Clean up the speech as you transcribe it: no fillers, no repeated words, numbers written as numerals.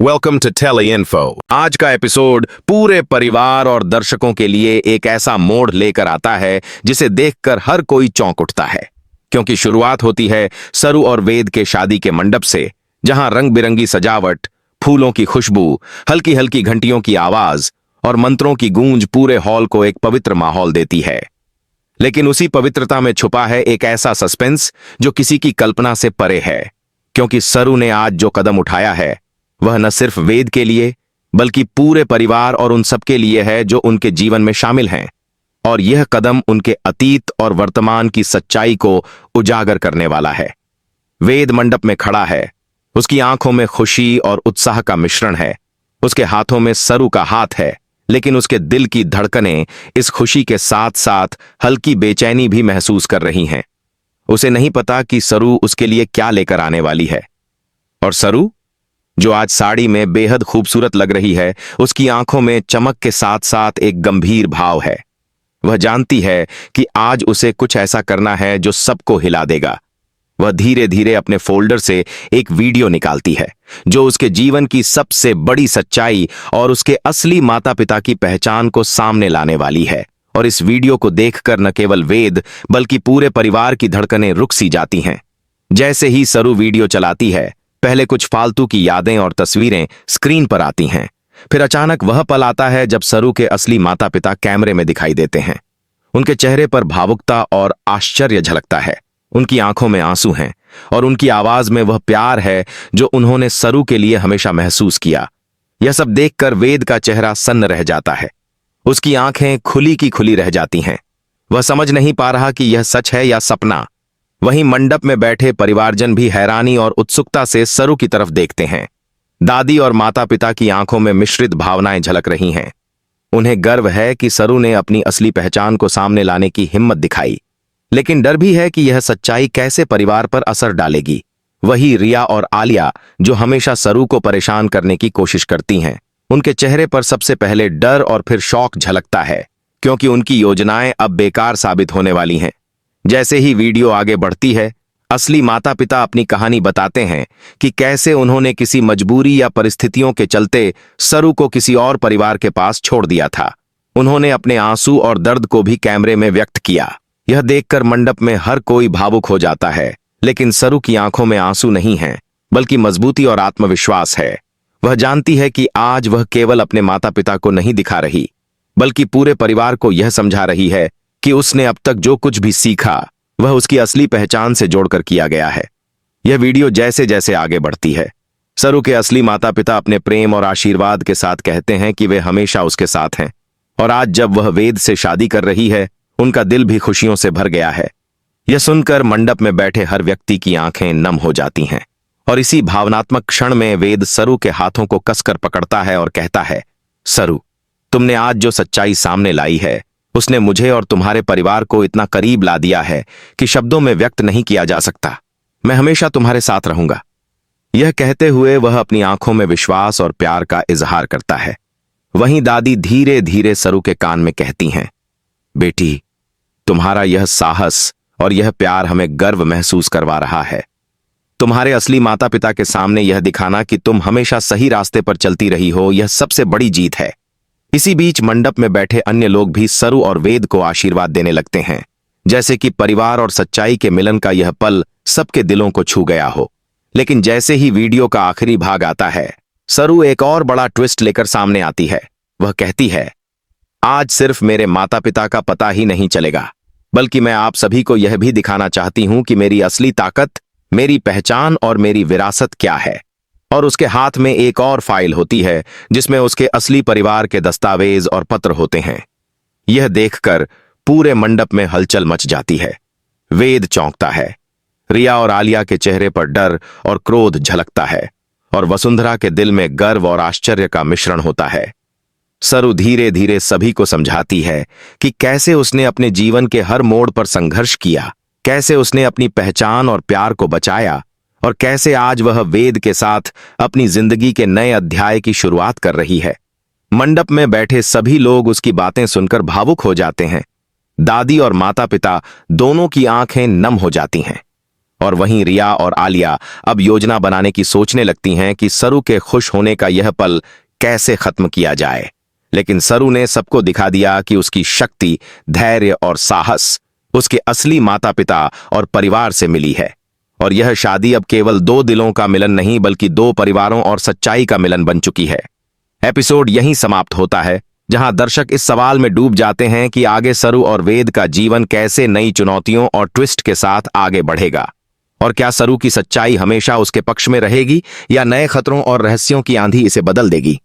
Welcome to tele info. आज का episode पूरे परिवार और दर्शकों के लिए एक ऐसा मोड़ लेकर आता है जिसे देखकर हर कोई चौंक उठता है, क्योंकि शुरुआत होती है सरू और वेद के शादी के मंडप से, जहां रंग बिरंगी सजावट, फूलों की खुशबू, हल्की हल्की घंटियों की आवाज और मंत्रों की गूंज पूरे हॉल को एक पवित्र माहौल देती है। लेकिन उसी पवित्रता में छुपा है एक ऐसा सस्पेंस जो किसी की कल्पना से परे है, क्योंकि सरू ने आज जो कदम उठाया है वह न सिर्फ वेद के लिए बल्कि पूरे परिवार और उन सबके लिए है जो उनके जीवन में शामिल हैं। और यह कदम उनके अतीत और वर्तमान की सच्चाई को उजागर करने वाला है। वेद मंडप में खड़ा है, उसकी आंखों में खुशी और उत्साह का मिश्रण है। उसके हाथों में सरू का हाथ है, लेकिन उसके दिल की धड़कनें इस खुशी के साथ साथ हल्की बेचैनी भी महसूस कर रही हैं। उसे नहीं पता कि सरू उसके लिए क्या लेकर आने वाली है। और सरू, जो आज साड़ी में बेहद खूबसूरत लग रही है, उसकी आंखों में चमक के साथ साथ एक गंभीर भाव है। वह जानती है कि आज उसे कुछ ऐसा करना है जो सबको हिला देगा। वह धीरे धीरे अपने फोल्डर से एक वीडियो निकालती है जो उसके जीवन की सबसे बड़ी सच्चाई और उसके असली माता पिता की पहचान को सामने लाने वाली है। और इस वीडियो को देखकर न केवल वेद बल्कि पूरे परिवार की धड़कनें रुक सी जाती हैं। जैसे ही सरू वीडियो चलाती है, पहले कुछ फालतू की यादें और तस्वीरें स्क्रीन पर आती हैं। फिर अचानक वह पल आता है जब सरू के असली माता पिता कैमरे में दिखाई देते हैं। उनके चेहरे पर भावुकता और आश्चर्य झलकता है, उनकी आंखों में आंसू हैं और उनकी आवाज में वह प्यार है जो उन्होंने सरू के लिए हमेशा महसूस किया। यह सब देखकर वेद का चेहरा सन्न रह जाता है, उसकी आंखें खुली की खुली रह जाती हैं। वह समझ नहीं पा रहा कि यह सच है या सपना। वहीं मंडप में बैठे परिवारजन भी हैरानी और उत्सुकता से सरू की तरफ देखते हैं। दादी और माता पिता की आंखों में मिश्रित भावनाएं झलक रही हैं। उन्हें गर्व है कि सरू ने अपनी असली पहचान को सामने लाने की हिम्मत दिखाई, लेकिन डर भी है कि यह सच्चाई कैसे परिवार पर असर डालेगी। वही रिया और आलिया, जो हमेशा सरू को परेशान करने की कोशिश करती हैं, उनके चेहरे पर सबसे पहले डर और फिर शौक झलकता है, क्योंकि उनकी योजनाएं अब बेकार साबित होने वाली हैं। जैसे ही वीडियो आगे बढ़ती है, असली माता पिता अपनी कहानी बताते हैं कि कैसे उन्होंने किसी मजबूरी या परिस्थितियों के चलते सरू को किसी और परिवार के पास छोड़ दिया था। उन्होंने अपने आंसू और दर्द को भी कैमरे में व्यक्त किया। यह देखकर मंडप में हर कोई भावुक हो जाता है, लेकिन सरू की आंखों में आंसू नहीं हैं, बल्कि मजबूती और आत्मविश्वास है। वह जानती है कि आज वह केवल अपने माता पिता को नहीं दिखा रही, बल्कि पूरे परिवार को यह समझा रही है कि उसने अब तक जो कुछ भी सीखा वह उसकी असली पहचान से जोड़कर किया गया है। यह वीडियो जैसे जैसे आगे बढ़ती है, सरू के असली माता पिता अपने प्रेम और आशीर्वाद के साथ कहते हैं कि वे हमेशा उसके साथ हैं। और आज जब वह वेद से शादी कर रही है, उनका दिल भी खुशियों से भर गया है। यह सुनकर मंडप में बैठे हर व्यक्ति की आंखें नम हो जाती हैं। और इसी भावनात्मक क्षण में वेद सरू के हाथों को कसकर पकड़ता है और कहता है, सरू, तुमने आज जो सच्चाई सामने लाई है उसने मुझे और तुम्हारे परिवार को इतना करीब ला दिया है कि शब्दों में व्यक्त नहीं किया जा सकता। मैं हमेशा तुम्हारे साथ रहूंगा। यह कहते हुए वह अपनी आंखों में विश्वास और प्यार का इजहार करता है। वहीं दादी धीरे धीरे सरू के कान में कहती हैं, बेटी, तुम्हारा यह साहस और यह प्यार हमें गर्व महसूस करवा रहा है। तुम्हारे असली माता पिता के सामने यह दिखाना कि तुम हमेशा सही रास्ते पर चलती रही हो, यह सबसे बड़ी जीत है। इसी बीच मंडप में बैठे अन्य लोग भी सरू और वेद को आशीर्वाद देने लगते हैं, जैसे कि परिवार और सच्चाई के मिलन का यह पल सबके दिलों को छू गया हो। लेकिन जैसे ही वीडियो का आखिरी भाग आता है, सरू एक और बड़ा ट्विस्ट लेकर सामने आती है। वह कहती है, आज सिर्फ मेरे माता पिता का पता ही नहीं चलेगा, बल्कि मैं आप सभी को यह भी दिखाना चाहती हूं कि मेरी असली ताकत, मेरी पहचान और मेरी विरासत क्या है। और उसके हाथ में एक और फाइल होती है जिसमें उसके असली परिवार के दस्तावेज और पत्र होते हैं। यह देखकर पूरे मंडप में हलचल मच जाती है। वेद चौंकता है, रिया और आलिया के चेहरे पर डर और क्रोध झलकता है, और वसुंधरा के दिल में गर्व और आश्चर्य का मिश्रण होता है। सरू धीरे धीरे सभी को समझाती है कि कैसे उसने अपने जीवन के हर मोड़ पर संघर्ष किया, कैसे उसने अपनी पहचान और प्यार को बचाया, और कैसे आज वह वेद के साथ अपनी जिंदगी के नए अध्याय की शुरुआत कर रही है। मंडप में बैठे सभी लोग उसकी बातें सुनकर भावुक हो जाते हैं। दादी और माता पिता दोनों की आंखें नम हो जाती हैं। और वहीं रिया और आलिया अब योजना बनाने की सोचने लगती हैं कि सरू के खुश होने का यह पल कैसे खत्म किया जाए। लेकिन सरू ने सबको दिखा दिया कि उसकी शक्ति, धैर्य और साहस उसके असली माता पिता और परिवार से मिली है। और यह शादी अब केवल दो दिलों का मिलन नहीं बल्कि दो परिवारों और सच्चाई का मिलन बन चुकी है। एपिसोड यहीं समाप्त होता है, जहां दर्शक इस सवाल में डूब जाते हैं कि आगे सरू और वेद का जीवन कैसे नई चुनौतियों और ट्विस्ट के साथ आगे बढ़ेगा। और क्या सरू की सच्चाई हमेशा उसके पक्ष में रहेगी या नए खतरों और रहस्यों की आंधी इसे बदल देगी।